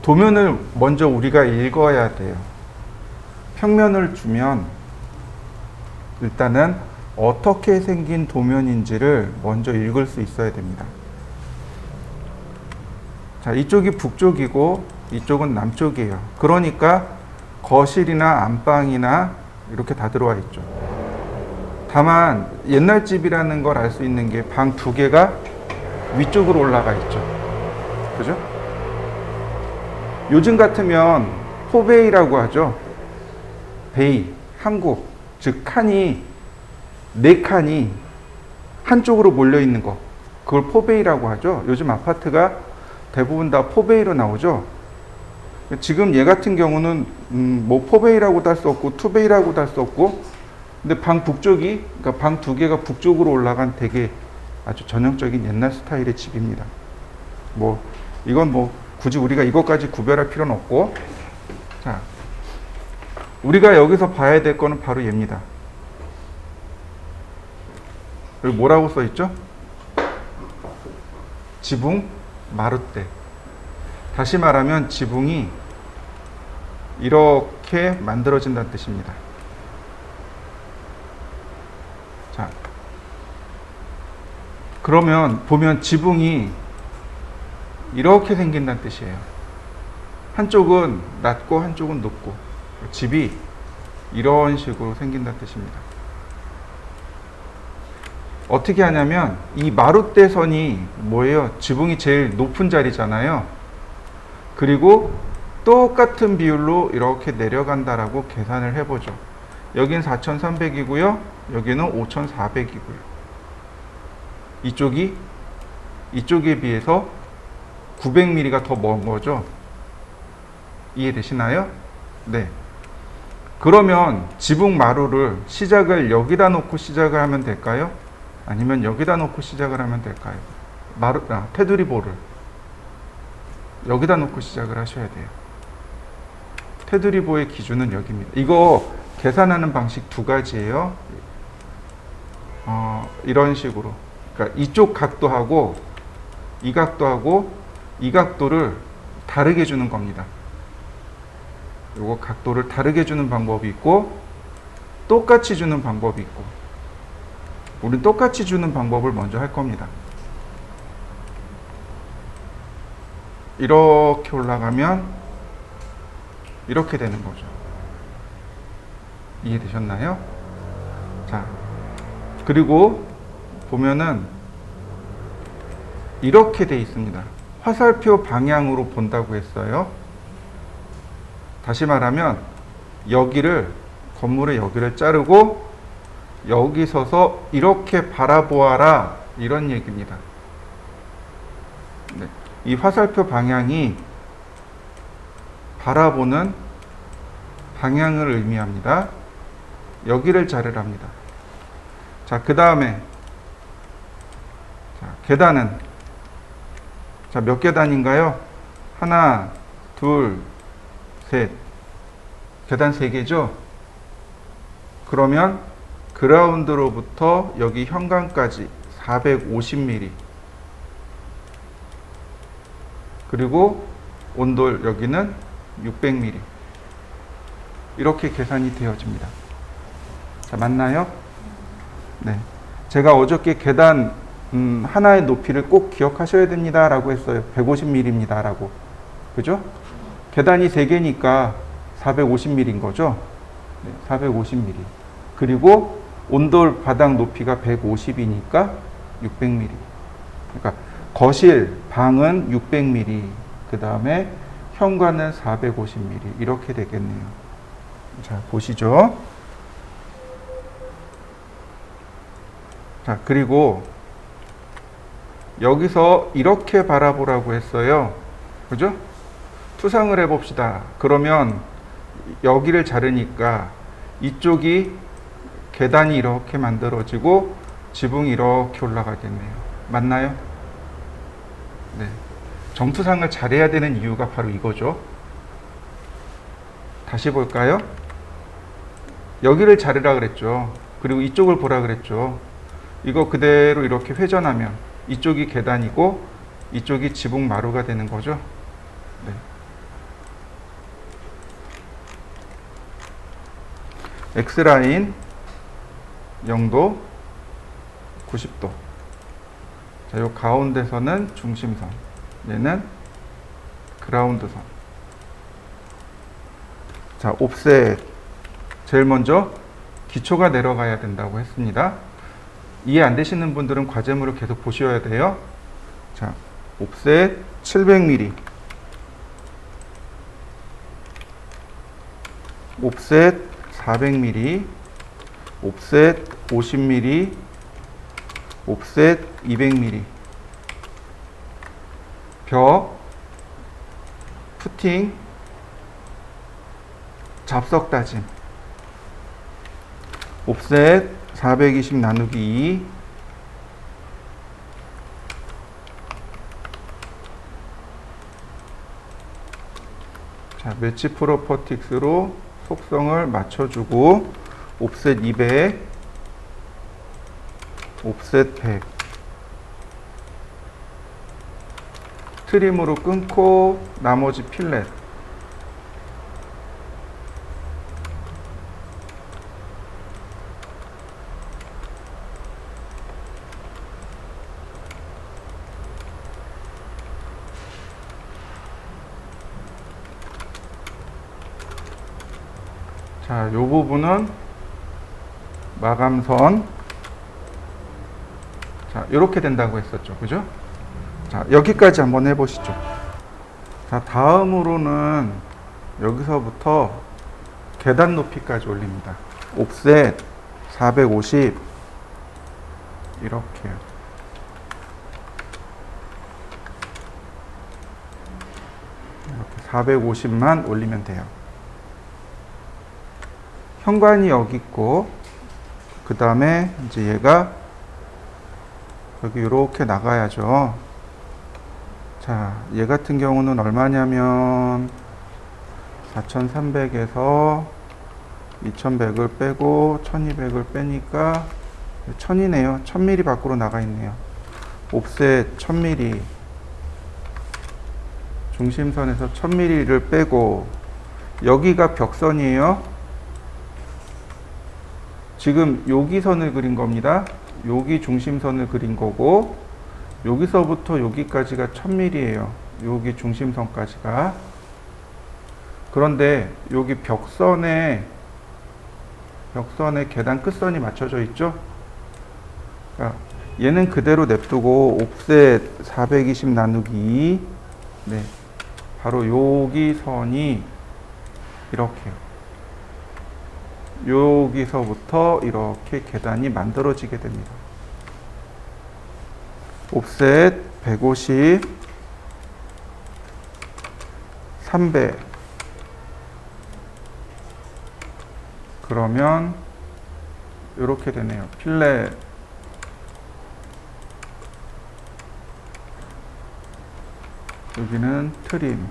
도면을 먼저 우리가 읽어야 돼요. 평면을 주면 일단은 어떻게 생긴 도면인지를 먼저 읽을 수 있어야 됩니다. 자, 이쪽이 북쪽이고 이쪽은 남쪽이에요. 그러니까 거실이나 안방이나 이렇게 다 들어와 있죠. 다만 옛날 집이라는 걸 알 수 있는 게 방 두 개가 위쪽으로 올라가 있죠. 그죠? 요즘 같으면 포베이라고 하죠. 베이, 한국, 즉 칸이 네 칸이 한쪽으로 몰려 있는 거, 그걸 포베이라고 하죠. 요즘 아파트가 대부분 다 포베이로 나오죠. 지금 얘 같은 경우는 뭐 포베이라고도 할 수 없고 투베이라고도 할 수 없고, 근데 방 북쪽이, 그러니까 방 두 개가 북쪽으로 올라간 되게 아주 전형적인 옛날 스타일의 집입니다. 뭐 이건 뭐 굳이 우리가 이것까지 구별할 필요는 없고, 자, 우리가 여기서 봐야 될 거는 바로 얘입니다. 여기 뭐라고 써 있죠? 지붕 마룻대. 다시 말하면 지붕이 이렇게 만들어진다는 뜻입니다. 자, 그러면 보면 지붕이 이렇게 생긴다는 뜻이에요. 한쪽은 낮고 한쪽은 높고, 집이 이런 식으로 생긴다는 뜻입니다. 어떻게 하냐면 이 마룻대 선이 뭐예요? 지붕이 제일 높은 자리잖아요. 그리고 똑같은 비율로 이렇게 내려간다라고 계산을 해보죠. 여긴 4,300이고요. 여기는 5,400이고요. 이쪽에 비해서 900mm가 더 먼 거죠. 이해되시나요? 네. 그러면 지붕 마루를 시작을 여기다 놓고 시작을 하면 될까요? 아니면 여기다 놓고 시작을 하면 될까요? 테두리보를 여기다 놓고 시작을 하셔야 돼요. 테두리보의 기준은 여기입니다. 이거 계산하는 방식 두 가지예요. 이런 식으로. 그러니까 이쪽 각도하고 이 각도하고 이 각도를 다르게 주는 겁니다. 요거 각도를 다르게 주는 방법이 있고 똑같이 주는 방법이 있고, 우리는 똑같이 주는 방법을 먼저 할 겁니다. 이렇게 올라가면 이렇게 되는 거죠. 이해되셨나요? 자, 그리고 보면은 이렇게 돼 있습니다. 화살표 방향으로 본다고 했어요. 다시 말하면 건물의 여기를 자르고 여기 서서 이렇게 바라보아라, 이런 얘기입니다. 네. 이 화살표 방향이 바라보는 방향을 의미합니다. 여기를 자르랍니다. 자, 그 다음에 계단은 몇 계단인가요? 하나, 둘, 셋. 계단 3개죠? 그러면 그라운드로부터 여기 현관까지 450mm. 그리고 온돌 여기는 600mm. 이렇게 계산이 되어집니다. 자, 맞나요? 네. 제가 어저께 계단 하나의 높이를 꼭 기억하셔야 됩니다 라고 했어요. 150mm입니다 라고. 그죠? 계단이 3개니까 450mm인 거죠. 네, 450mm. 그리고 온돌 바닥 높이가 150이니까 600mm. 그러니까 거실, 방은 600mm. 그 다음에 현관은 450mm. 이렇게 되겠네요. 자, 보시죠. 자, 그리고 여기서 이렇게 바라보라고 했어요. 그죠? 투상을 해봅시다. 그러면 여기를 자르니까 이쪽이 계단이 이렇게 만들어지고 지붕이 이렇게 올라가겠네요. 맞나요? 네. 정투상을 잘해야 되는 이유가 바로 이거죠. 다시 볼까요? 여기를 자르라 그랬죠. 그리고 이쪽을 보라 그랬죠. 이거 그대로 이렇게 회전하면 이쪽이 계단이고 이쪽이 지붕 마루가 되는 거죠. 네. X라인 0도 90도. 자, 요 가운데선은 중심선. 얘는 그라운드선. 자, 옵셋. 제일 먼저 기초가 내려가야 된다고 했습니다. 이해 안 되시는 분들은 과제물을 계속 보셔야 돼요. 자, 옵셋 700mm. 옵셋 400mm. 옵셋 50mm. 옵셋 200mm. 벽, 푸팅, 잡석 다짐. 옵셋 420 나누기 2. 자, 매치 프로퍼틱스로 속성을 맞춰주고, 옵셋 200, 옵셋 100. 트림으로 끊고 나머지 필렛. 자, 요 부분은 마감선. 자, 이렇게 된다고 했었죠. 그죠? 자, 여기까지 한번 해보시죠. 자, 다음으로는 여기서부터 계단 높이까지 올립니다. 옵셋 450. 이렇게요. 이렇게 450만 올리면 돼요. 현관이 여기 있고, 그 다음에 이제 얘가 여기 이렇게 나가야죠. 자, 얘 같은 경우는 얼마냐면 4300에서 2100을 빼고 1200을 빼니까 1000이네요. 1000mm 밖으로 나가 있네요. 옵셋 1000mm. 중심선에서 1000mm를 빼고, 여기가 벽선이에요. 지금 여기 선을 그린 겁니다. 여기 중심선을 그린 거고, 여기서부터 여기까지가 1000mm예요. 여기 중심선까지가. 그런데 여기 벽선에 계단 끝선이 맞춰져 있죠. 그러니까 얘는 그대로 냅두고 옵셋 420 나누기 2. 네, 바로 여기 선이 이렇게요. 여기서부터 이렇게 계단이 만들어지게 됩니다. 옵셋 150, 300. 그러면 이렇게 되네요. 필렛. 여기는 트림.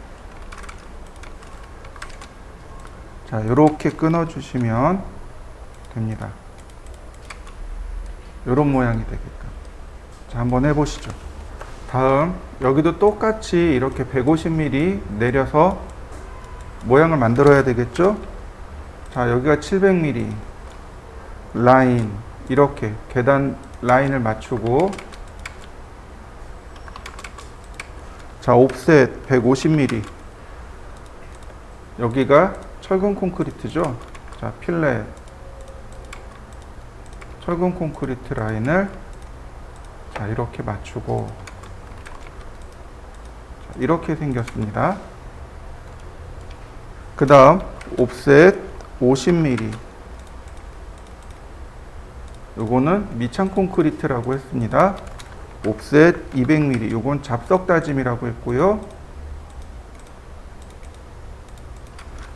자, 이렇게 끊어주시면 됩니다. 이런 모양이 되게끔. 자, 한번 해보시죠. 다음, 여기도 똑같이 이렇게 150mm 내려서 모양을 만들어야 되겠죠? 자, 여기가 700mm 라인, 이렇게 계단 라인을 맞추고, 자, 옵셋 150mm. 여기가 철근 콘크리트죠. 자, 필렛. 철근 콘크리트 라인을 자, 이렇게 맞추고, 자, 이렇게 생겼습니다. 그 다음 옵셋 50mm. 요거는 미창 콘크리트라고 했습니다. 옵셋 200mm. 요건 잡석 다짐이라고 했고요.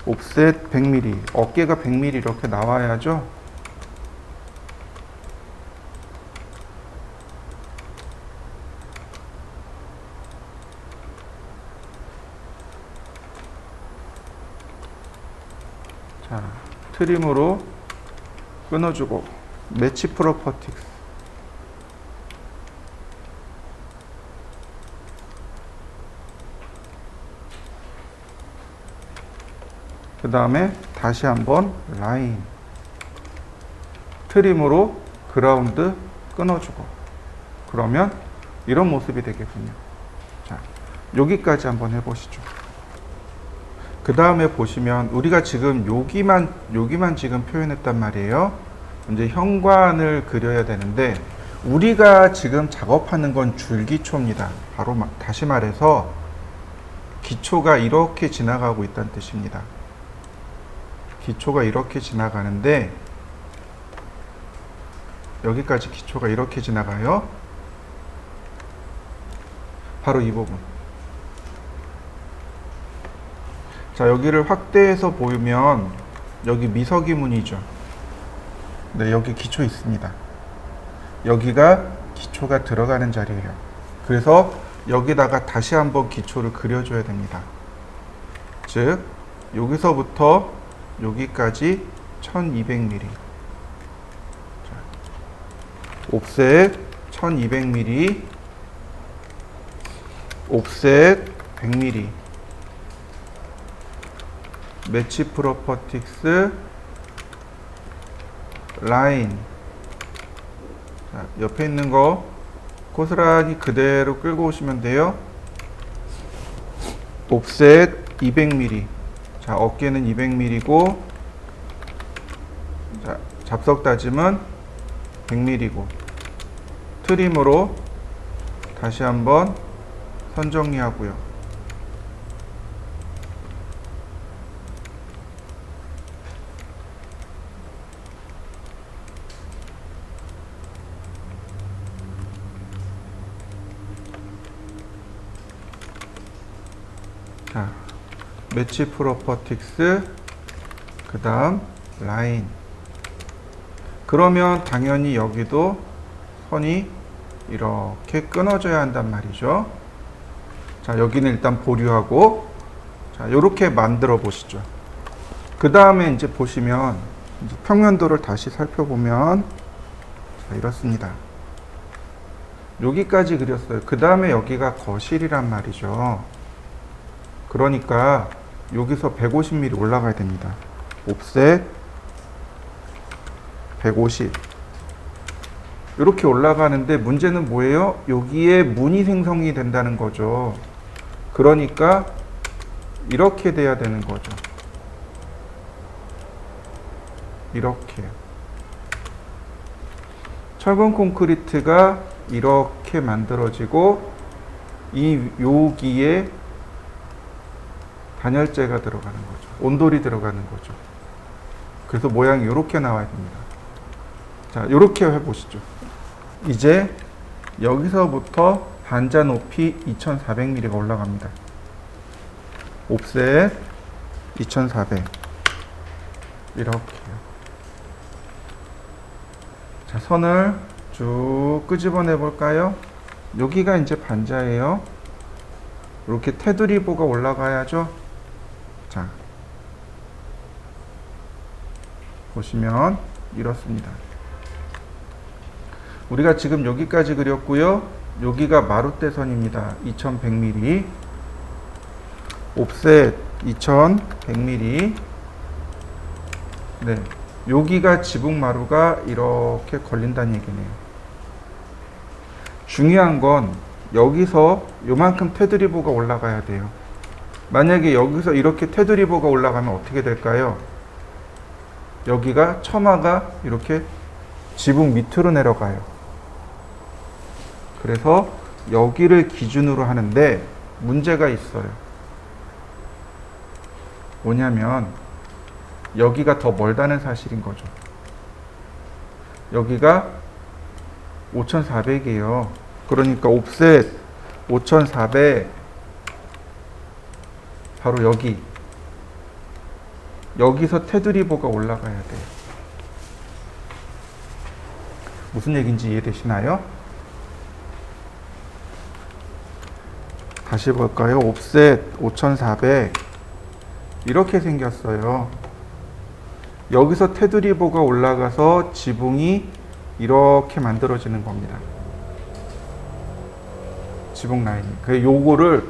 옵셋 100mm. 어깨가 100mm 이렇게 나와야죠. 자, 트림으로 끊어주고, 매치 프로퍼틱스. 그 다음에 다시 한번 라인. 트림으로 그라운드 끊어주고, 그러면 이런 모습이 되겠군요. 자, 여기까지 한번 해보시죠. 그 다음에 보시면 우리가 지금 여기만 지금 표현했단 말이에요. 이제 현관을 그려야 되는데, 우리가 지금 작업하는 건 줄기초입니다. 바로 다시 말해서 기초가 이렇게 지나가고 있다는 뜻입니다. 기초가 이렇게 지나가는데, 여기까지 기초가 이렇게 지나가요. 바로 이 부분. 자, 여기를 확대해서 보면 여기 미서기문이죠. 네, 여기 기초 있습니다. 여기가 기초가 들어가는 자리예요. 그래서 여기다가 다시 한번 기초를 그려줘야 됩니다. 즉, 여기서부터 여기까지 1200mm. 자, 옵셋 1200mm, 옵셋 100mm, 매치 프로퍼틱스, 라인. 자, 옆에 있는 거 고스란히 그대로 끌고 오시면 돼요. 옵셋 200mm. 자, 어깨는 200mm고, 자, 잡석 다짐은 100mm고, 트림으로 다시 한번 선 정리하고요. 자, 매치 프로퍼틱스, 그 다음 라인. 그러면 당연히 여기도 선이 이렇게 끊어져야 한단 말이죠. 자, 여기는 일단 보류하고, 자, 요렇게 만들어 보시죠. 그 다음에 이제 보시면 이제 평면도를 다시 살펴보면, 자, 이렇습니다. 여기까지 그렸어요. 그 다음에 여기가 거실이란 말이죠. 그러니까 여기서 150mm 올라가야 됩니다. 옵셋 150. 이렇게 올라가는데 문제는 뭐예요? 여기에 문이 생성이 된다는 거죠. 그러니까 이렇게 돼야 되는 거죠. 이렇게. 철근 콘크리트가 이렇게 만들어지고, 여기에 단열재가 들어가는 거죠. 온돌이 들어가는 거죠. 그래서 모양이 이렇게 나와야 됩니다. 자, 이렇게 해보시죠. 이제 여기서부터 반자 높이 2400mm가 올라갑니다. 옵셋 2400. 이렇게요. 자, 선을 쭉 끄집어내 볼까요? 여기가 이제 반자예요. 이렇게 테두리보가 올라가야죠. 자, 보시면 이렇습니다. 우리가 지금 여기까지 그렸고요. 여기가 마룻대선입니다. 2100mm, 옵셋 2100mm. 네, 여기가 지붕마루가 이렇게 걸린다는 얘기네요. 중요한 건 여기서 요만큼 테두리보가 올라가야 돼요. 만약에 여기서 이렇게 테두리보가 올라가면 어떻게 될까요? 여기가 처마가 이렇게 지붕 밑으로 내려가요. 그래서 여기를 기준으로 하는데 문제가 있어요. 뭐냐면 여기가 더 멀다는 사실인 거죠. 여기가 5400이에요. 그러니까 옵셋 5400, 바로 여기서 테두리보가 올라가야 돼요. 무슨 얘기인지 이해되시나요? 다시 볼까요? 옵셋 5400 이렇게 생겼어요. 여기서 테두리보가 올라가서 지붕이 이렇게 만들어지는 겁니다. 지붕 라인이. 그 요거를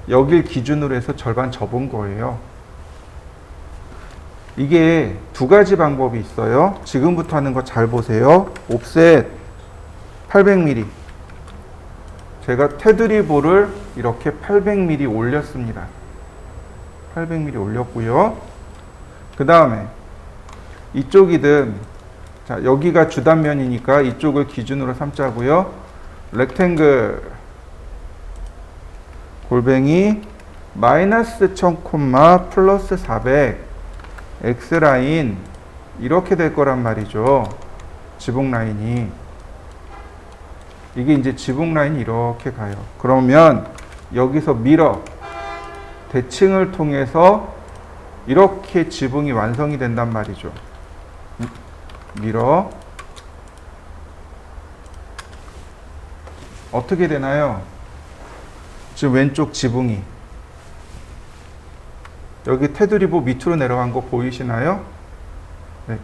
여길 기준으로 해서 절반 접은 거예요. 이게 두 가지 방법이 있어요. 지금부터 하는 거 잘 보세요. 옵셋 800mm. 제가 테두리 볼을 이렇게 800mm 올렸습니다. 800mm 올렸고요. 그 다음에 이쪽이든, 자, 여기가 주단면이니까 이쪽을 기준으로 삼자고요. 렉탱글 골뱅이 마이너스 1000, 플러스 400 X라인 이렇게 될 거란 말이죠. 지붕 라인이. 이게 이제 지붕 라인이 이렇게 가요. 그러면 여기서 밀어 대칭을 통해서 이렇게 지붕이 완성이 된단 말이죠. 밀어 어떻게 되나요? 지금 왼쪽 지붕이 여기 테두리보 밑으로 내려간 거 보이시나요? 네.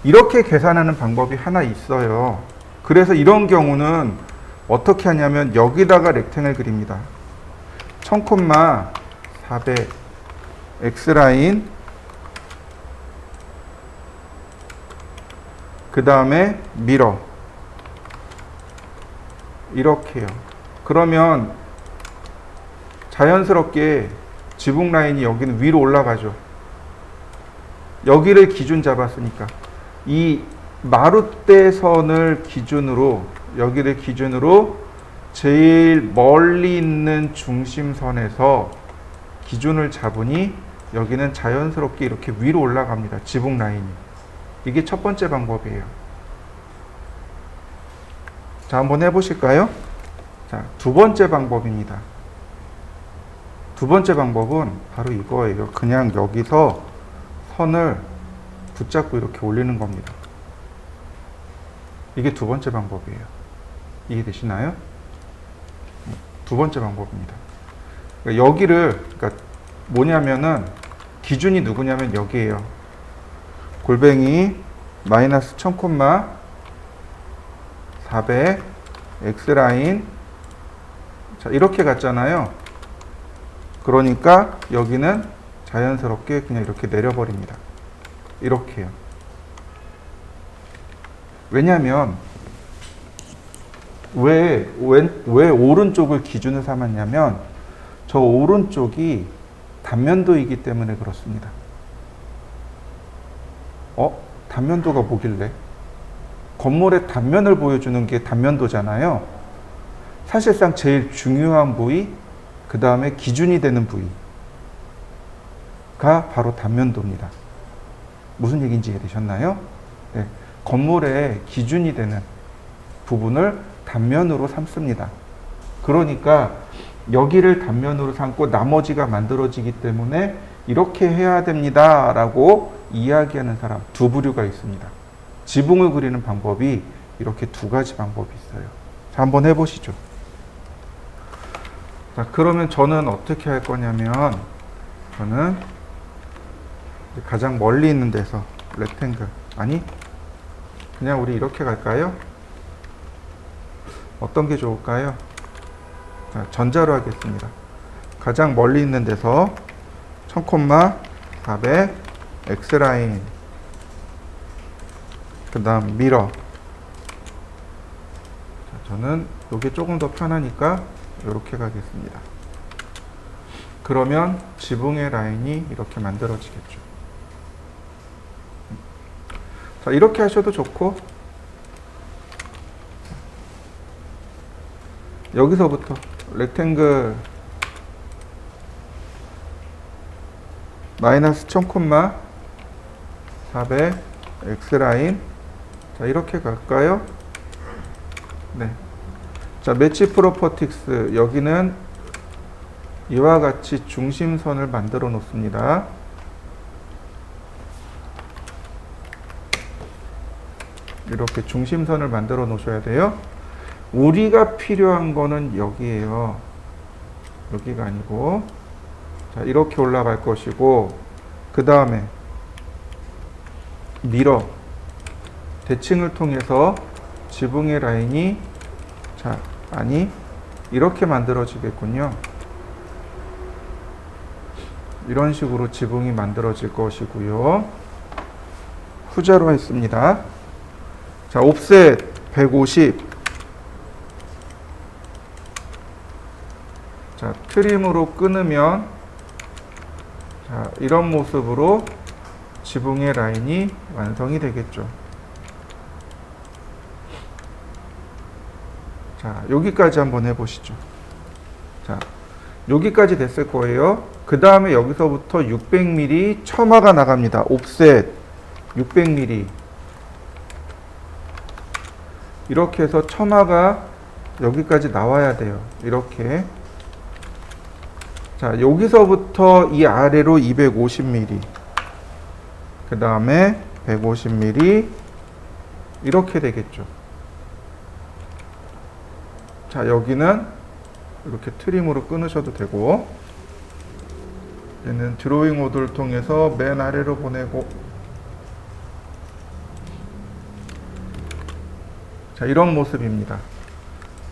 이렇게 계산하는 방법이 하나 있어요. 그래서 이런 경우는 어떻게 하냐면 여기다가 렉탱을 그립니다. 1000, 400 X라인, 그 다음에 밀어 이렇게요. 그러면 자연스럽게 지붕 라인이 여기는 위로 올라가죠. 여기를 기준 잡았으니까 이 마룻대선을 기준으로, 여기를 기준으로 제일 멀리 있는 중심선에서 기준을 잡으니 여기는 자연스럽게 이렇게 위로 올라갑니다. 지붕 라인이. 이게 첫 번째 방법이에요. 자, 한번 해보실까요? 자, 두 번째 방법입니다. 두 번째 방법은 바로 이거예요. 그냥 여기서 선을 붙잡고 이렇게 올리는 겁니다. 이게 두 번째 방법이에요. 이해되시나요? 두 번째 방법입니다. 그러니까 여기를, 그러니까 뭐냐면은 기준이 누구냐면 여기에요. 골뱅이 마이너스 1000, 400 X라인. 자, 이렇게 갔잖아요. 그러니까 여기는 자연스럽게 그냥 이렇게 내려버립니다. 이렇게요. 왜냐면 왜 오른쪽을 기준을 삼았냐면 저 오른쪽이 단면도이기 때문에 그렇습니다. 단면도가 뭐길래? 건물의 단면을 보여주는 게 단면도잖아요. 사실상 제일 중요한 부위, 그 다음에 기준이 되는 부위가 바로 단면도입니다. 무슨 얘기인지 이해되셨나요? 네. 건물의 기준이 되는 부분을 단면으로 삼습니다. 그러니까 여기를 단면으로 삼고 나머지가 만들어지기 때문에 이렇게 해야 됩니다 라고 이야기하는 사람 두 부류가 있습니다. 지붕을 그리는 방법이 이렇게 두 가지 방법이 있어요. 자, 한번 해보시죠. 자, 그러면 저는 어떻게 할 거냐면, 저는 가장 멀리 있는 데서 렉탱글, 아니 그냥 우리 이렇게 갈까요? 어떤 게 좋을까요? 자, 전자로 하겠습니다. 가장 멀리 있는 데서 1000, 400 X라인, 그 다음 밀어. 자, 저는 이게 조금 더 편하니까 이렇게 가겠습니다. 그러면 지붕의 라인이 이렇게 만들어지겠죠. 자, 이렇게 하셔도 좋고, 여기서부터 렉탱글 마이너스 1000, 400 X라인. 자, 이렇게 갈까요? 네. 자, 매치 프로퍼틱스. 여기는 이와 같이 중심선을 만들어 놓습니다. 이렇게 중심선을 만들어 놓으셔야 돼요. 우리가 필요한 거는 여기에요. 여기가 아니고, 자, 이렇게 올라갈 것이고, 그 다음에 밀어 대칭을 통해서 지붕의 라인이, 자, 아니 이렇게 만들어지겠군요. 이런 식으로 지붕이 만들어질 것이고요. 후자로 했습니다. 자, 옵셋 150. 자, 트림으로 끊으면 자, 이런 모습으로 지붕의 라인이 완성이 되겠죠. 자, 여기까지 한번 해보시죠. 자, 여기까지 됐을 거예요. 그 다음에 여기서부터 600mm 처마가 나갑니다. 옵셋 600mm. 이렇게 해서 처마가 여기까지 나와야 돼요. 이렇게. 자, 여기서부터 이 아래로 250mm. 그 다음에 150mm. 이렇게 되겠죠. 자, 여기는 이렇게 트림으로 끊으셔도 되고, 얘는 드로잉 모드를 통해서 맨 아래로 보내고, 자, 이런 모습입니다.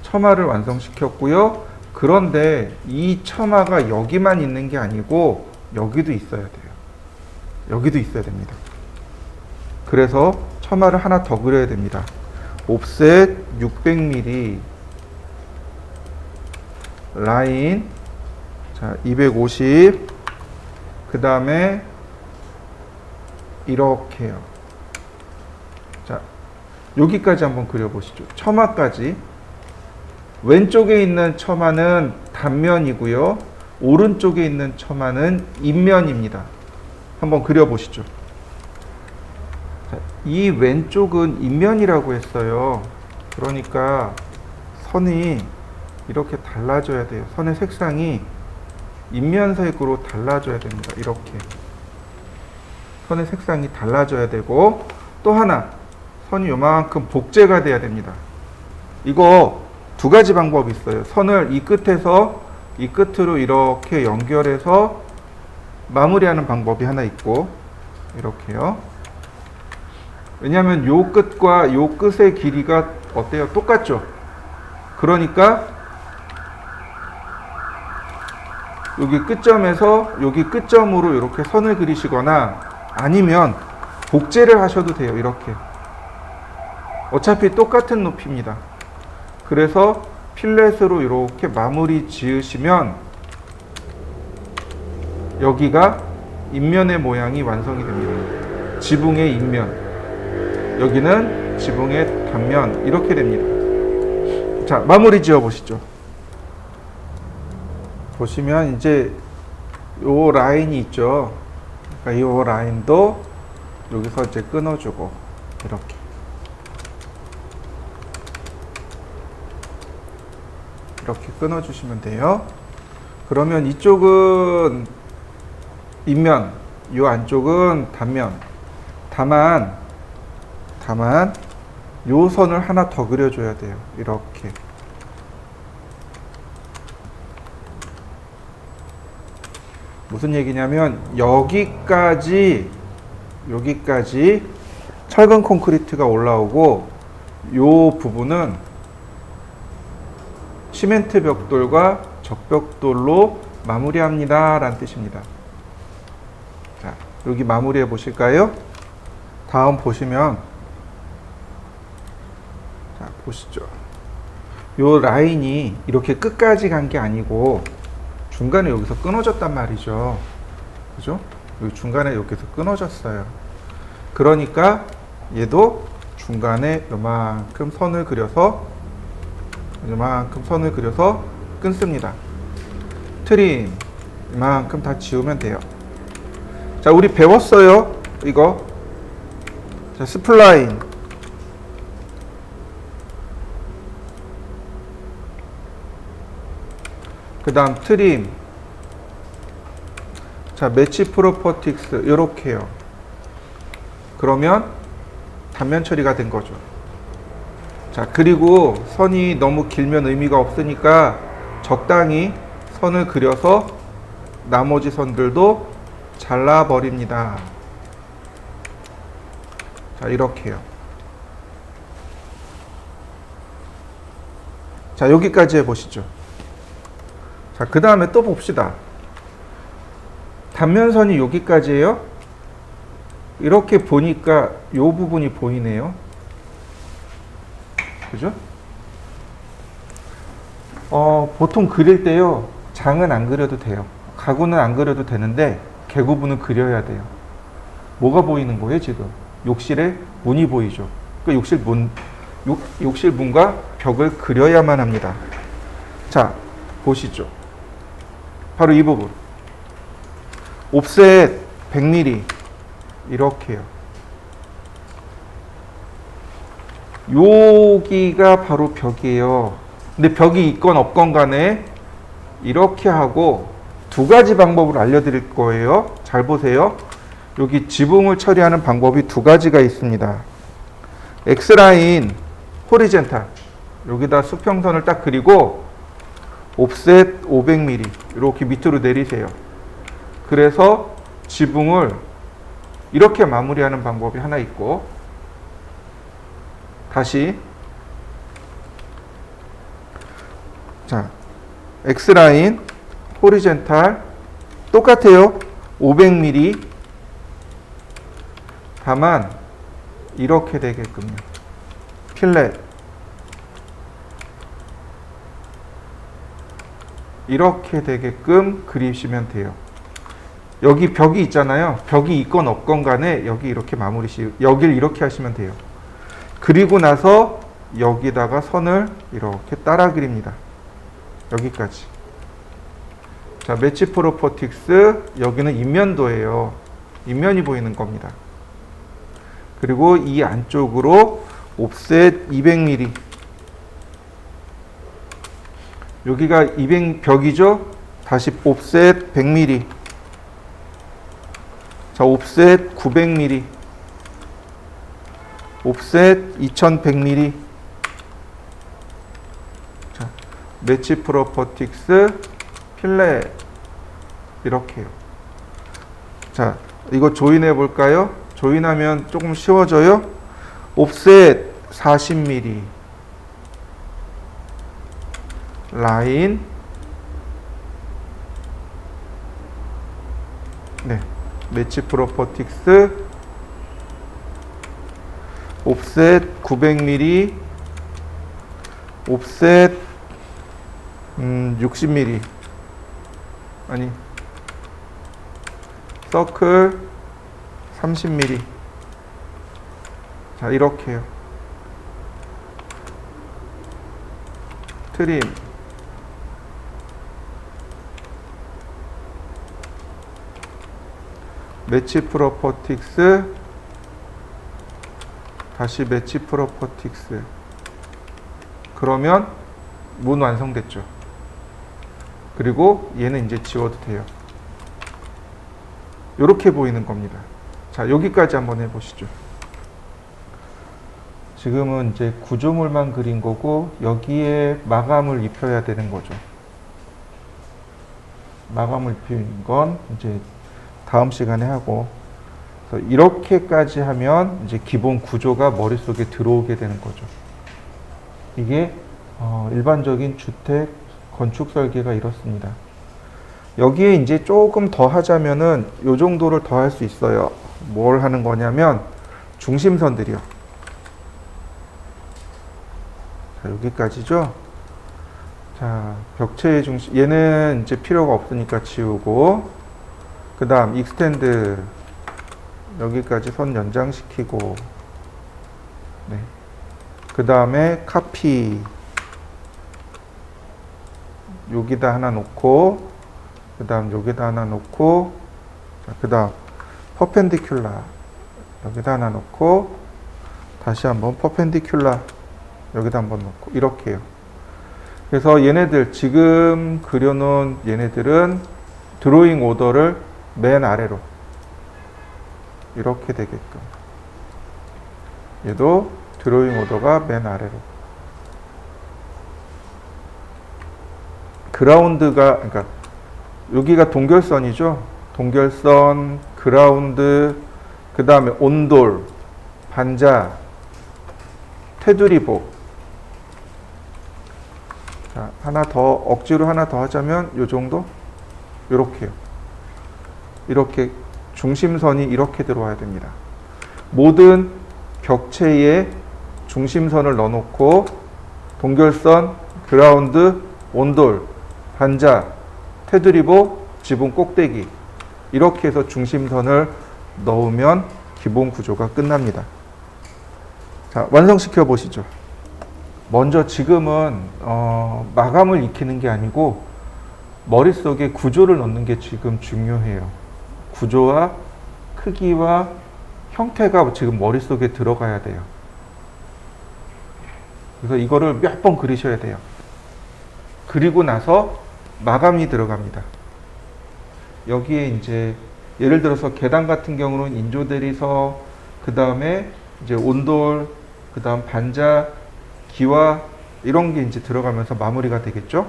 처마를 완성시켰고요. 그런데 이 처마가 여기만 있는 게 아니고 여기도 있어야 돼요. 여기도 있어야 됩니다. 그래서 처마를 하나 더 그려야 됩니다. 옵셋 600mm 라인, 자, 250, 그 다음에 이렇게요. 자, 여기까지 한번 그려보시죠. 처마까지. 왼쪽에 있는 처마는 단면이고요. 오른쪽에 있는 처마는 입면입니다. 한번 그려보시죠. 자, 이 왼쪽은 입면이라고 했어요. 그러니까 선이 이렇게 달라져야 돼요. 선의 색상이 입면색으로 달라져야 됩니다. 이렇게. 선의 색상이 달라져야 되고, 또 하나, 선이 요만큼 복제가 돼야 됩니다. 이거 두 가지 방법이 있어요. 선을 이 끝에서 이 끝으로 이렇게 연결해서 마무리하는 방법이 하나 있고, 이렇게요. 왜냐하면 요 끝과 요 끝의 길이가 어때요? 똑같죠? 그러니까 여기 끝점에서 여기 끝점으로 이렇게 선을 그리시거나, 아니면 복제를 하셔도 돼요. 이렇게. 어차피 똑같은 높이입니다. 그래서 필렛으로 이렇게 마무리 지으시면 여기가 입면의 모양이 완성이 됩니다. 지붕의 입면, 여기는 지붕의 단면, 이렇게 됩니다. 자, 마무리 지어 보시죠. 보시면 이제 요 라인이 있죠. 그러니까 이 라인도 여기서 이제 끊어주고, 이렇게 끊어주시면 돼요. 그러면 이쪽은 입면, 이 안쪽은 단면. 다만 요 선을 하나 더 그려줘야 돼요. 이렇게. 무슨 얘기냐면 여기까지 철근 콘크리트가 올라오고, 요 부분은 시멘트 벽돌과 적벽돌로 마무리합니다 라는 뜻입니다. 자, 여기 마무리해 보실까요? 다음 보시면, 자, 보시죠. 요 라인이 이렇게 끝까지 간 게 아니고 중간에 여기서 끊어졌단 말이죠. 그죠? 여기 중간에 여기서 끊어졌어요. 그러니까 얘도 중간에 요만큼 선을 그려서 끊습니다. 트림 이만큼 다 지우면 돼요. 자, 우리 배웠어요. 이거. 자, 스플라인. 그 다음 트림. 자, 매치 프로퍼틱스. 요렇게요. 그러면 단면 처리가 된 거죠. 자, 그리고 선이 너무 길면 의미가 없으니까 적당히 선을 그려서 나머지 선들도 잘라버립니다. 자, 이렇게요. 자, 여기까지 해보시죠. 자, 그 다음에 또 봅시다. 단면선이 여기까지예요. 이렇게 보니까 요 부분이 보이네요. 그죠? 보통 그릴 때요, 장은 안 그려도 돼요. 가구는 안 그려도 되는데 개구부는 그려야 돼요. 뭐가 보이는 거예요, 지금? 욕실에 문이 보이죠. 그 욕실 문과 벽을 그려야만 합니다. 자, 보시죠. 바로 이 부분. 옵셋 100mm. 이렇게요. 여기가 바로 벽이에요. 근데 벽이 있건 없건 간에 이렇게 하고 두 가지 방법을 알려드릴 거예요. 잘 보세요. 여기 지붕을 처리하는 방법이 두 가지가 있습니다. X라인, 호리젠탈. 여기다 수평선을 딱 그리고 옵셋 500mm 이렇게 밑으로 내리세요. 그래서 지붕을 이렇게 마무리하는 방법이 하나 있고, 다시 자, X라인, 호리젠탈 똑같아요. 500mm. 다만 이렇게 되게끔요. 필렛 이렇게 되게끔 그리시면 돼요. 여기 벽이 있잖아요. 벽이 있건 없건 간에 여기 이렇게 여길 이렇게 하시면 돼요. 그리고 나서 여기다가 선을 이렇게 따라 그립니다. 여기까지. 자, 매치 프로퍼틱스, 여기는 인면도예요. 인면이 보이는 겁니다. 그리고 이 안쪽으로 옵셋 200mm. 여기가 벽이죠? 다시 옵셋 100mm. 자, 옵셋 900mm. 옵셋 2100mm. 자, 매치 프로퍼틱스, 필렛. 이렇게요. 자, 이거 조인해 볼까요? 조인하면 조금 쉬워져요. 옵셋 40mm. 라인. 네. 매치 프로퍼틱스. 옵셋 900mm. 옵셋 60mm. 아니. 서클 30mm. 자, 이렇게요. 트림. 매치 프로퍼틱스. 다시 매치 프로퍼틱스. 그러면 문 완성됐죠. 그리고 얘는 이제 지워도 돼요. 이렇게 보이는 겁니다. 자, 여기까지 한번 해보시죠. 지금은 이제 구조물만 그린 거고 여기에 마감을 입혀야 되는 거죠. 마감을 입히는 건 이제 다음 시간에 하고, 이렇게까지 하면 이제 기본 구조가 머릿속에 들어오게 되는 거죠. 이게 일반적인 주택 건축 설계가 이렇습니다. 여기에 이제 조금 더 하자면은 요 정도를 더 할 수 있어요. 뭘 하는 거냐면 중심선들이요. 자, 여기까지죠. 자, 벽체의 중심, 얘는 이제 필요가 없으니까 지우고, 그 다음 익스텐드 여기까지 선 연장시키고, 네. 그 다음에 카피 여기다 하나 놓고, 그 다음 여기다 하나 놓고, 그 다음 퍼펜디큘라 여기다 하나 놓고, 다시 한번 퍼펜디큘라 여기다 한번 놓고, 이렇게요. 그래서 얘네들 지금 그려놓은 얘네들은 드로잉 오더를 맨 아래로 이렇게 되게끔, 얘도 드로잉 오더가 맨 아래로. 그라운드가, 그러니까 여기가 동결선이죠. 동결선, 그라운드, 그 다음에 온돌, 반자, 테두리복. 자, 하나 더, 억지로 하나 더 하자면 요 정도? 요렇게요. 이렇게 중심선이 이렇게 들어와야 됩니다. 모든 벽체에 중심선을 넣어놓고 동결선, 그라운드, 온돌, 반자, 테두리보, 지붕 꼭대기 이렇게 해서 중심선을 넣으면 기본 구조가 끝납니다. 자, 완성시켜 보시죠. 먼저 지금은 마감을 익히는 게 아니고 머릿속에 구조를 넣는 게 지금 중요해요. 구조와 크기와 형태가 지금 머릿속에 들어가야 돼요. 그래서 이거를 몇 번 그리셔야 돼요. 그리고 나서 마감이 들어갑니다. 여기에 이제 예를 들어서 계단 같은 경우는 인조 대리석, 그 다음에 이제 온돌, 그 다음 반자, 기와 이런 게 이제 들어가면서 마무리가 되겠죠.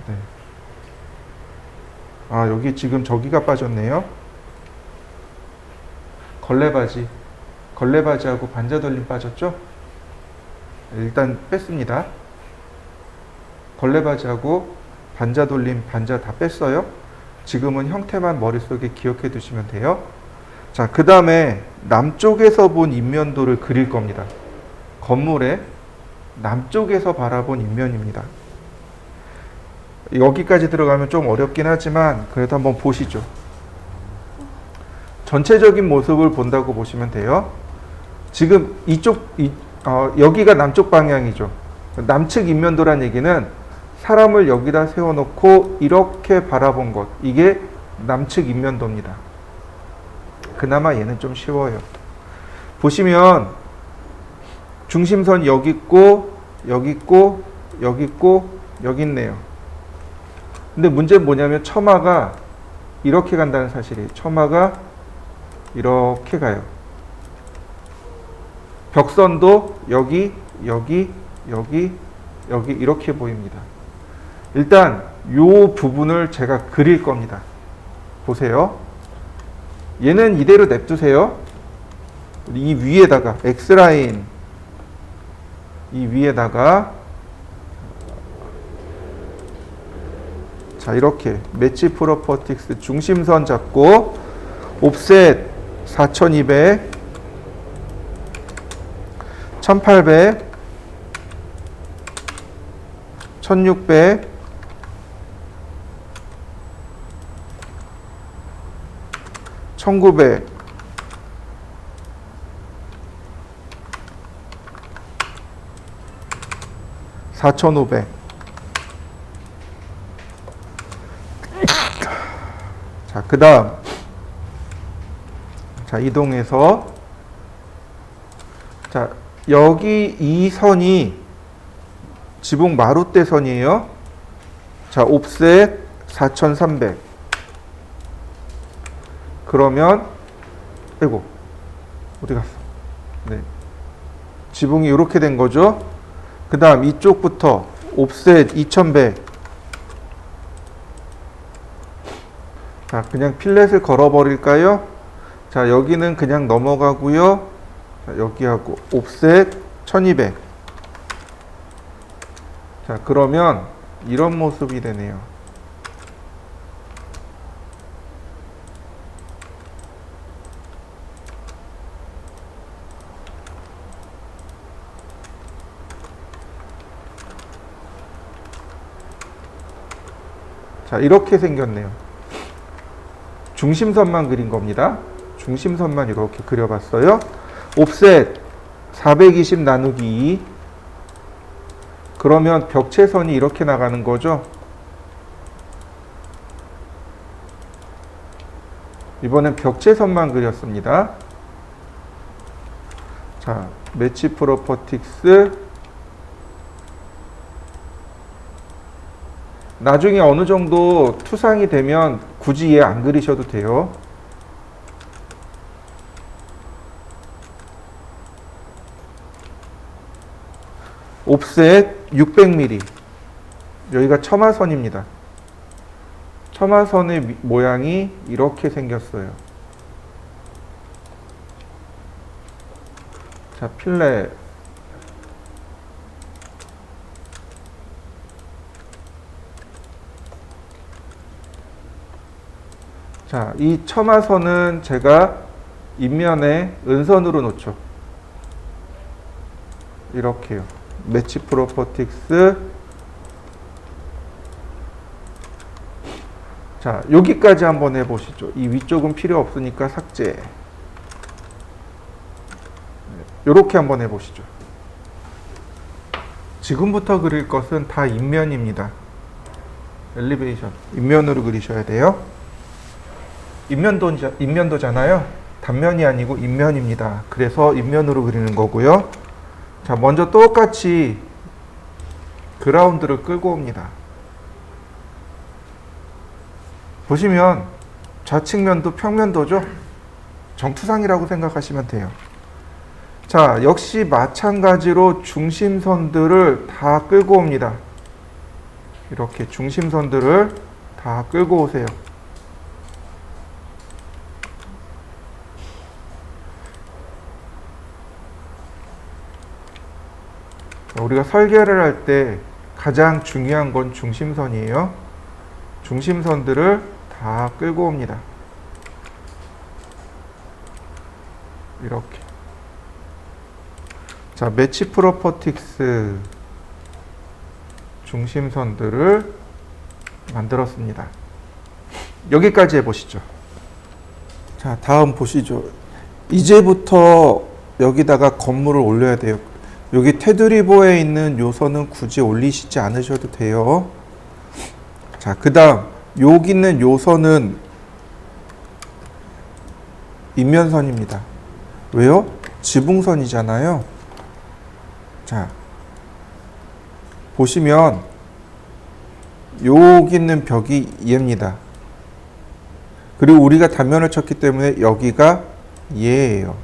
네. 아, 여기 지금 저기가 빠졌네요. 걸레바지하고 반자 돌림 빠졌죠? 일단 뺐습니다. 걸레바지하고 반자 돌림, 반자 다 뺐어요. 지금은 형태만 머릿속에 기억해 두시면 돼요. 자, 그 다음에 남쪽에서 본 인면도를 그릴 겁니다. 건물의 남쪽에서 바라본 인면입니다. 여기까지 들어가면 좀 어렵긴 하지만 그래도 한번 보시죠. 전체적인 모습을 본다고 보시면 돼요. 지금 여기가 남쪽 방향이죠. 남측 인면도란 얘기는 사람을 여기다 세워놓고 이렇게 바라본 것, 이게 남측 인면도입니다. 그나마 얘는 좀 쉬워요. 보시면 중심선 여기 있고 여기 있고 여기 있고 여기 있네요. 근데 문제는 뭐냐면 처마가 이렇게 간다는 사실이에요. 처마가 이렇게 가요. 벽선도 여기 여기 여기 여기 이렇게 보입니다. 일단 요 부분을 제가 그릴 겁니다. 보세요. 얘는 이대로 냅두세요. 이 위에다가 X라인 이 위에다가 자, 이렇게 매치 프로퍼틱스 중심선 잡고 옵셋 4200 1800 1600 1900 4500 자, 그 다음 자, 이동해서 자, 여기 이 선이 지붕 마룻대 선이에요. 자, 옵셋 4300 그러면 아이고 어디 갔어? 네, 지붕이 이렇게 된 거죠. 그 다음 이쪽부터 옵셋 2100 자, 그냥 필렛을 걸어 버릴까요? 자, 여기는 그냥 넘어가고요. 자, 여기하고 옵셋 1200 자, 그러면 이런 모습이 되네요. 자, 이렇게 생겼네요. 중심선만 그린 겁니다. 중심선만 이렇게 그려봤어요. 옵셋 420 나누기 2 그러면 벽체선이 이렇게 나가는 거죠. 이번엔 벽체선만 그렸습니다. 자, 매치 프로퍼틱스 나중에 어느 정도 투상이 되면 굳이 얘 안 그리셔도 돼요. 옵셋 600mm 여기가 처마선입니다. 처마선의 모양이 이렇게 생겼어요. 자, 필렛 자, 이 처마선은 제가 인면에 은선으로 놓죠. 이렇게요. 매치 프로퍼틱스. 자, 여기까지 한번 해보시죠. 이 위쪽은 필요 없으니까 삭제. 이렇게 한번 해보시죠. 지금부터 그릴 것은 다 인면입니다. 엘리베이션. 인면으로 그리셔야 돼요. 인면도잖아요. 단면이 아니고 인면입니다. 그래서 인면으로 그리는 거고요. 자, 먼저 똑같이 그라운드를 끌고 옵니다. 보시면 좌측면도 평면도죠. 정투상이라고 생각하시면 돼요. 자, 역시 마찬가지로 중심선들을 다 끌고 옵니다. 이렇게 중심선들을 다 끌고 오세요. 우리가 설계를 할 때 가장 중요한 건 중심선이에요. 중심선들을 다 끌고 옵니다. 이렇게. 자, 매치 프로퍼틱스 중심선들을 만들었습니다. 여기까지 해보시죠. 자, 다음 보시죠. 이제부터 여기다가 건물을 올려야 돼요. 여기 테두리보에 있는 요선은 굳이 올리시지 않으셔도 돼요. 자, 그 다음 여기 있는 요선은 인면선입니다. 왜요? 지붕선이잖아요. 자, 보시면 여기 있는 벽이 얘입니다. 그리고 우리가 단면을 쳤기 때문에 여기가 얘예요.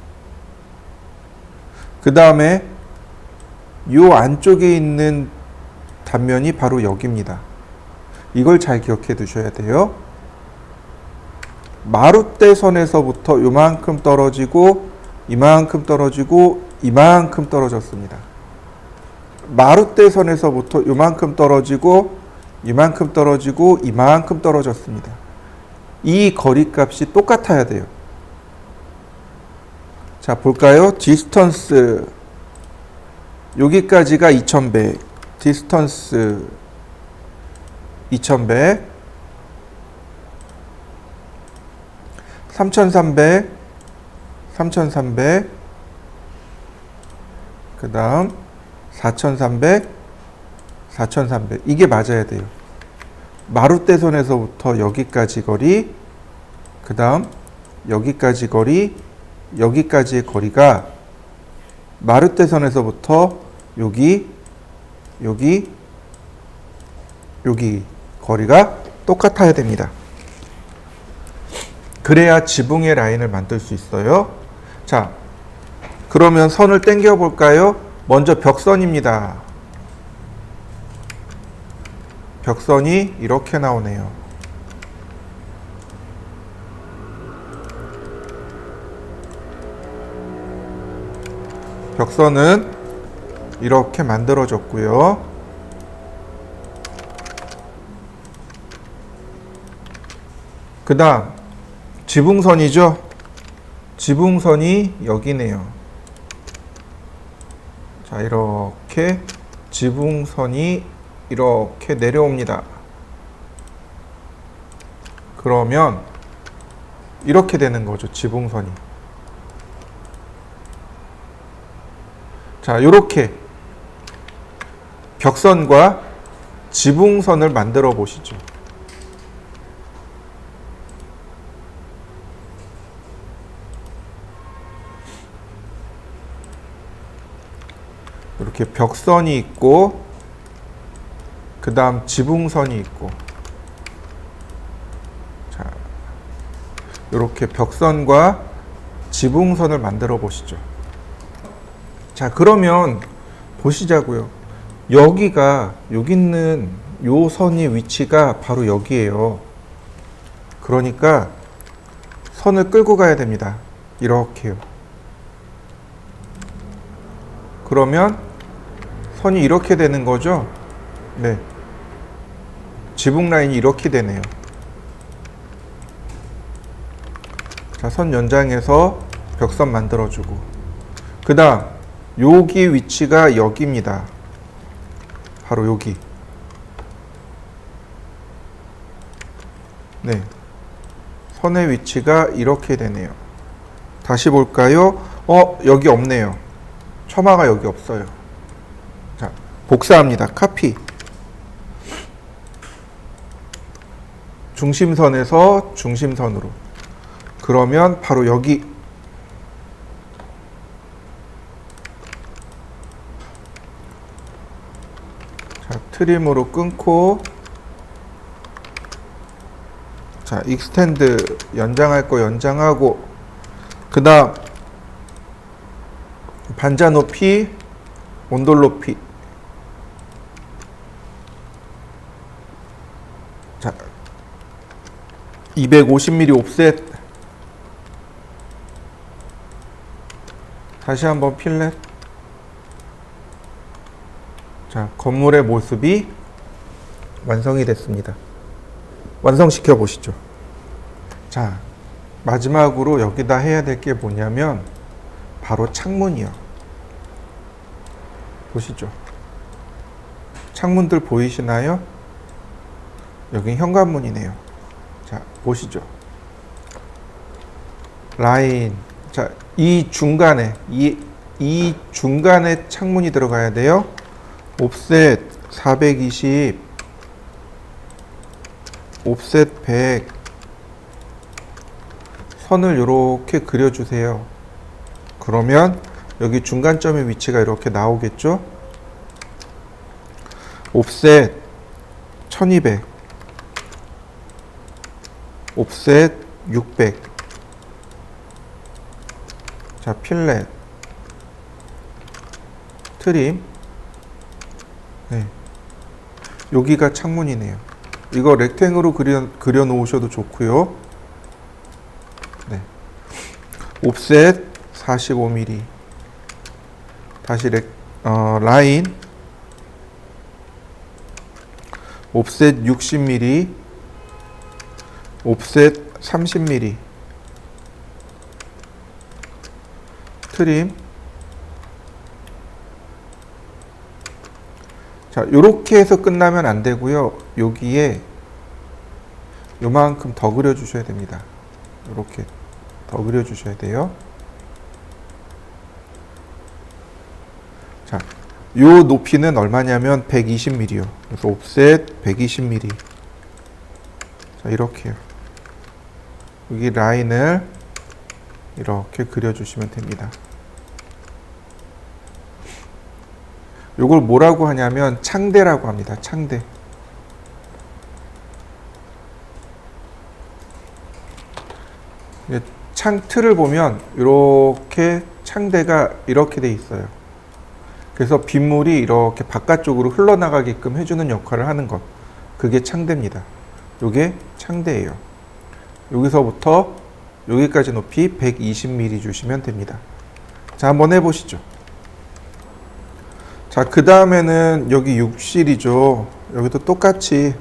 그 다음에 요 안쪽에 있는 단면이 바로 여기입니다. 이걸 잘 기억해 두셔야 돼요. 마룻대선에서부터 요만큼 떨어지고 이만큼 떨어지고 이만큼 떨어졌습니다. 마룻대선에서부터 요만큼 떨어지고 이만큼 떨어지고 이만큼 떨어졌습니다. 이 거리값이 똑같아야 돼요. 자, 볼까요? 디스턴스 여기까지가 2100, 디스턴스 2100, 3300, 3300, 그 다음 4300, 4300. 이게 맞아야 돼요. 마룻대선에서부터 여기까지 거리, 그 다음 여기까지 거리, 여기까지의 거리가 마룻대선에서부터 여기 거리가 똑같아야 됩니다. 그래야 지붕의 라인을 만들 수 있어요. 자, 그러면 선을 당겨 볼까요? 먼저 벽선입니다. 벽선이 이렇게 나오네요. 벽선은 이렇게 만들어졌고요. 그 다음 지붕선이죠. 지붕선이 여기네요. 자, 이렇게 지붕선이 이렇게 내려옵니다. 그러면 이렇게 되는 거죠. 지붕선이. 자, 이렇게 벽선과 지붕선을 만들어 보시죠. 이렇게 벽선이 있고 그 다음 지붕선이 있고, 자, 이렇게 벽선과 지붕선을 만들어 보시죠. 자, 그러면 보시자고요. 여기 있는 요 선의 위치가 바로 여기에요. 그러니까 선을 끌고 가야 됩니다. 이렇게요. 그러면 선이 이렇게 되는 거죠. 네. 지붕 라인이 이렇게 되네요. 자, 선 연장해서 벽선 만들어주고, 그 다음 여기 위치가 여기입니다. 바로 여기. 네, 선의 위치가 이렇게 되네요. 다시 볼까요? 여기 없네요. 처마가 여기 없어요. 자, 복사합니다. 카피. 중심선에서 중심선으로. 그러면 바로 여기. 자, 트림으로 끊고, 자, 익스텐드 연장할 거 연장하고, 그 다음 반자 높이, 온돌 높이. 자, 250mm 옵셋. 다시 한번 필렛. 자, 건물의 모습이 완성이 됐습니다. 완성시켜 보시죠. 자, 마지막으로 여기다 해야 될 게 뭐냐면 바로 창문이요. 보시죠. 창문들 보이시나요? 여긴 현관문이네요. 자, 보시죠. 라인. 자, 이 중간에 이 중간에 창문이 들어가야 돼요. 옵셋 420, 옵셋 100. 선을 이렇게 그려주세요. 그러면 여기 중간점의 위치가 이렇게 나오겠죠? 옵셋 1200, 옵셋 600. 자, 필렛, 트림. 네, 여기가 창문이네요. 이거 렉탱으로 그려 놓으셔도 좋고요. 네, 옵셋 45mm. 다시 라인, 옵셋 60mm, 옵셋 30mm. 트림. 자, 요렇게 해서 끝나면 안 되고요. 여기에 요만큼 더 그려 주셔야 됩니다. 요렇게 더 그려 주셔야 돼요. 자, 요 높이는 얼마냐면 120mm요. 그래서 옵셋 120mm. 자, 이렇게요. 여기 라인을 이렇게 그려 주시면 됩니다. 요걸 뭐라고 하냐면 창대라고 합니다. 창대. 창틀을 보면 이렇게 창대가 이렇게 돼 있어요. 그래서 빗물이 이렇게 바깥쪽으로 흘러나가게끔 해주는 역할을 하는 것. 그게 창대입니다. 요게 창대예요. 여기서부터 여기까지 높이 120mm 주시면 됩니다. 자, 한번 해보시죠. 자, 그 다음에는 여기 욕실이죠. 여기도 똑같이.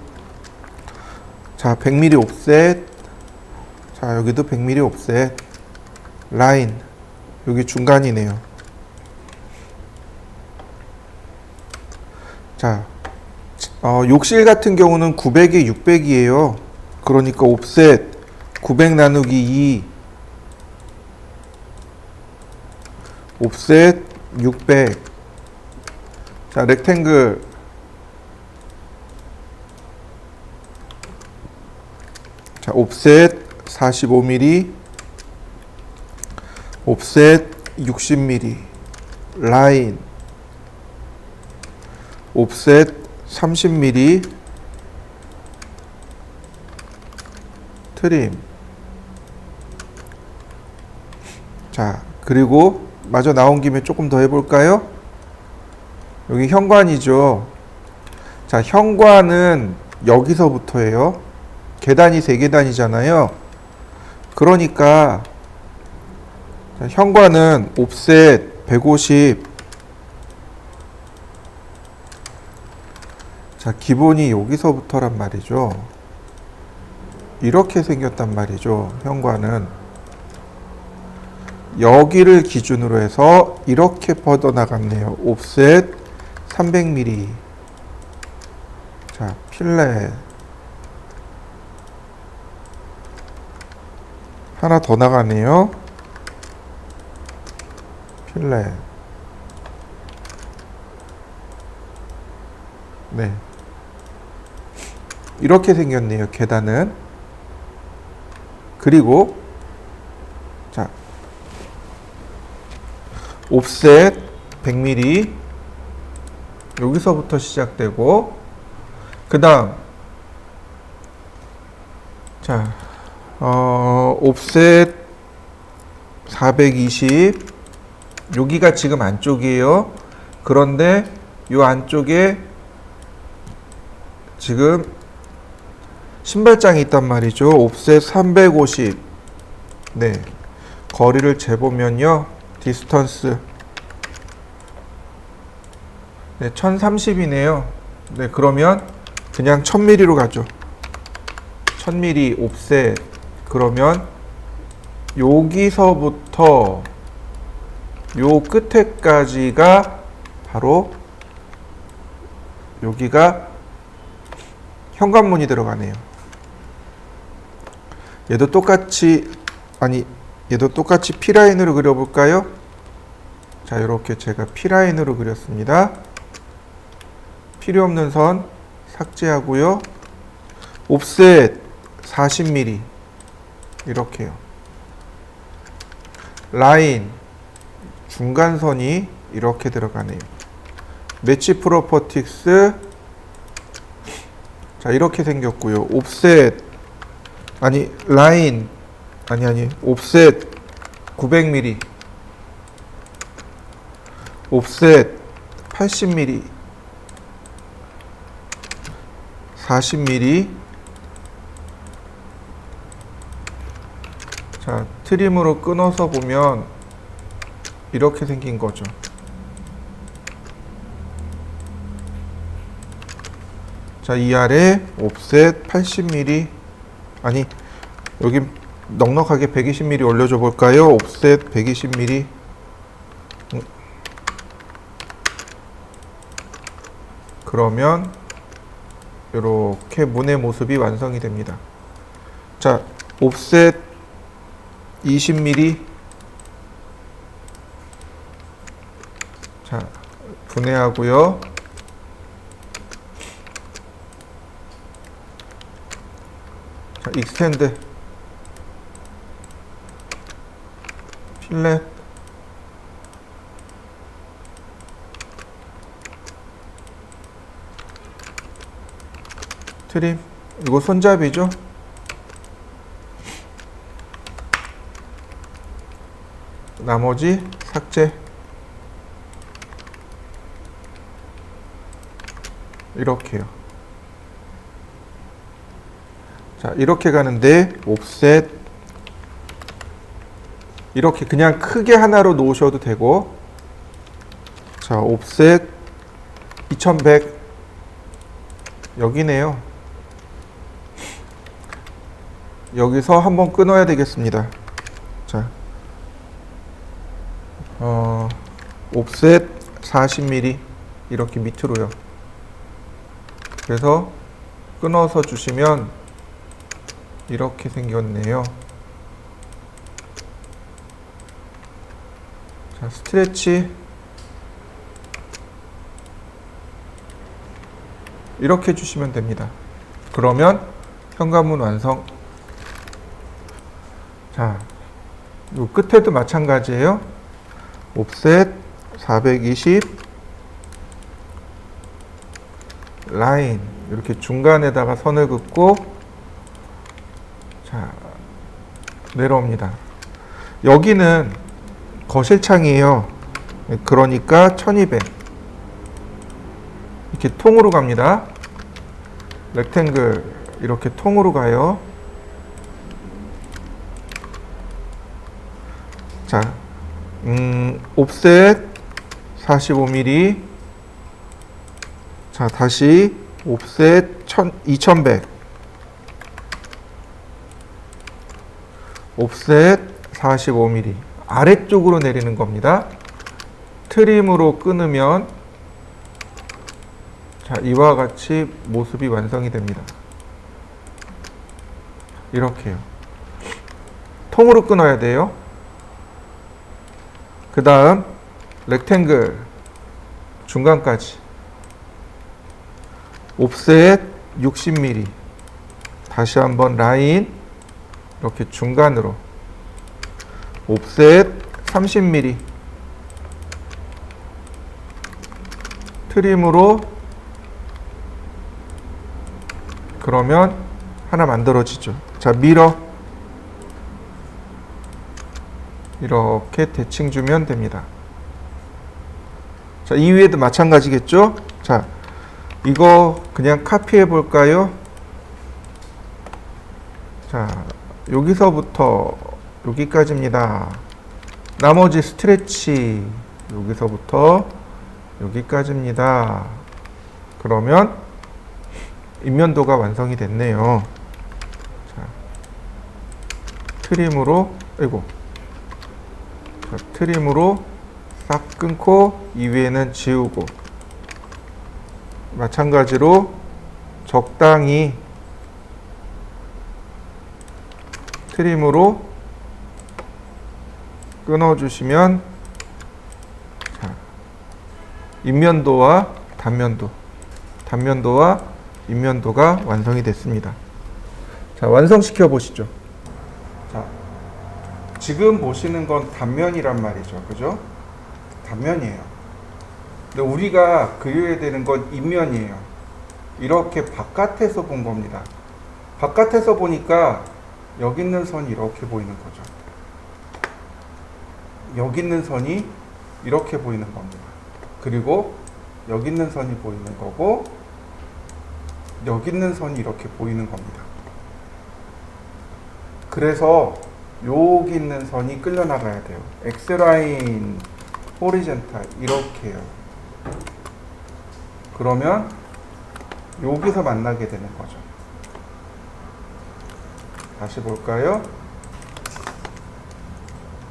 자, 100mm 옵셋. 자, 여기도 100mm 옵셋. 라인. 여기 중간이네요. 자, 욕실 같은 경우는 900에 600이에요. 그러니까 옵셋 900 나누기 2. 옵셋 600. 자, 렉탱글. 자, 옵셋 45mm, 옵셋 60mm, 라인, 옵셋 30mm, 트림. 자, 그리고 마저 나온 김에 조금 더 해볼까요? 여기 현관이죠. 자, 현관은 여기서부터예요. 계단이 3계단이잖아요. 그러니까 자, 현관은 옵셋 150. 자, 기본이 여기서부터란 말이죠. 이렇게 생겼단 말이죠. 현관은. 여기를 기준으로 해서 이렇게 뻗어나갔네요. 옵셋 300mm. 자, 필렛. 하나 더 나가네요. 필렛. 네. 이렇게 생겼네요. 계단은. 그리고 자, 옵셋 100mm 여기서부터 시작되고, 그 다음 자, 옵셋 420 여기가 지금 안쪽이에요. 그런데 이 안쪽에 지금 신발장이 있단 말이죠. 옵셋 350. 네, 거리를 재보면요, 디스턴스 네, 1030이네요. 네, 그러면 그냥 1000mm로 가죠. 1000mm 옵셋. 그러면 여기서부터 요 끝에까지가 바로 여기가 현관문이 들어가네요. 얘도 똑같이 P라인으로 그려볼까요? 자, 이렇게 제가 P라인으로 그렸습니다. 필요 없는 선 삭제하고요. 옵셋 40mm 이렇게요. 라인 중간선이 이렇게 들어가네요. 매치 프로퍼틱스 자, 이렇게 생겼고요. 옵셋 라인 옵셋 900mm 옵셋 80mm 40mm 자, 트림으로 끊어서 보면 이렇게 생긴 거죠. 자, 이 아래 옵셋 80mm 여기 넉넉하게 120mm 올려줘 볼까요? 옵셋 120mm 그러면 이렇게 문의 모습이 완성이 됩니다. 자, 옵셋 20mm 자, 분해하고요. 자, 익스텐드 필렛 트림 이거 손잡이죠. 나머지 삭제 이렇게요. 자, 이렇게 가는데 옵셋 이렇게 그냥 크게 하나로 놓으셔도 되고, 자, 옵셋 2100 여기네요. 여기서 한번 끊어야 되겠습니다. 자, 옵셋 40mm 이렇게 밑으로요. 그래서 끊어서 주시면 이렇게 생겼네요. 자, 스트레치 이렇게 주시면 됩니다. 그러면 현관문 완성. 자, 요 끝에도 마찬가지예요. 옵셋 420 라인 이렇게 중간에다가 선을 긋고 자, 내려옵니다. 여기는 거실창이에요. 그러니까 1200 이렇게 통으로 갑니다. 렉탱글 이렇게 통으로 가요. 자, 옵셋 45mm 자, 다시 옵셋 2100 옵셋 45mm 아래쪽으로 내리는 겁니다. 트림으로 끊으면 자, 이와 같이 모습이 완성이 됩니다. 이렇게요. 통으로 끊어야 돼요. 그 다음 렉탱글 중간까지 옵셋 60mm, 다시 한번 라인 이렇게 중간으로 옵셋 30mm, 트림으로, 그러면 하나 만들어지죠. 자, 밀어 이렇게 대칭 주면 됩니다. 자, 이 위에도 마찬가지겠죠. 자, 이거 그냥 카피해 볼까요? 자, 여기서부터 여기까지입니다. 나머지 스트레치 여기서부터 여기까지입니다. 그러면 인면도가 완성이 됐네요. 자, 트림으로, 자, 트림으로 싹 끊고 이 위에는 지우고, 마찬가지로 적당히 트림으로 끊어주시면, 자, 인면도와 단면도와 인면도가 완성이 됐습니다. 자, 완성시켜 보시죠. 자, 지금 보시는 건 단면이란 말이죠. 그죠? 단면이에요. 근데 우리가 그려야 되는 건 인면이에요. 이렇게 바깥에서 본 겁니다. 바깥에서 보니까 여기 있는 선이 이렇게 보이는 거죠. 여기 있는 선이 이렇게 보이는 겁니다. 그리고 여기 있는 선이 보이는 거고, 여기 있는 선이 이렇게 보이는 겁니다. 그래서 여기 있는 선이 끌려 나가야 돼요. X라인, 호리젠탈 이렇게요. 그러면 여기서 만나게 되는 거죠. 다시 볼까요?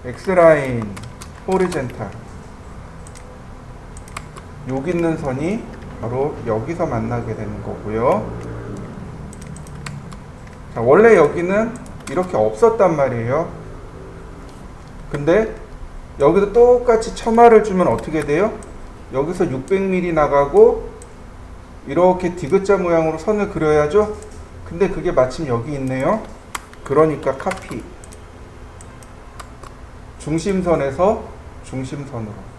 X라인, 호리젠탈, 여기 있는 선이 바로 여기서 만나게 되는 거고요. 자, 원래 여기는 이렇게 없었단 말이에요. 근데 여기도 똑같이 처마를 주면 어떻게 돼요? 여기서 600mm 나가고 이렇게 디귿자 모양으로 선을 그려야죠. 근데 그게 마침 여기 있네요. 그러니까 카피. 중심선에서 중심선으로.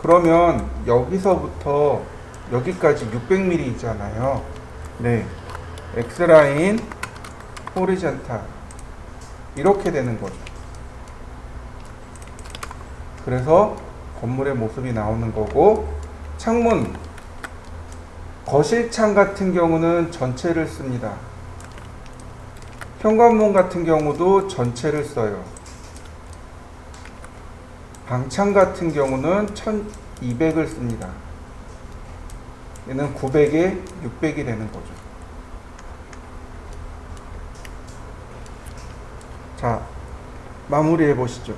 그러면 여기서부터 여기까지 600mm 있잖아요. 네. X라인, 호리젠탈 이렇게 되는 거죠. 그래서 건물의 모습이 나오는 거고, 창문, 거실창 같은 경우는 전체를 씁니다. 현관문 같은 경우도 전체를 써요. 방창 같은 경우는 1200을 씁니다. 얘는 900에 600이 되는 거죠. 자, 마무리해 보시죠.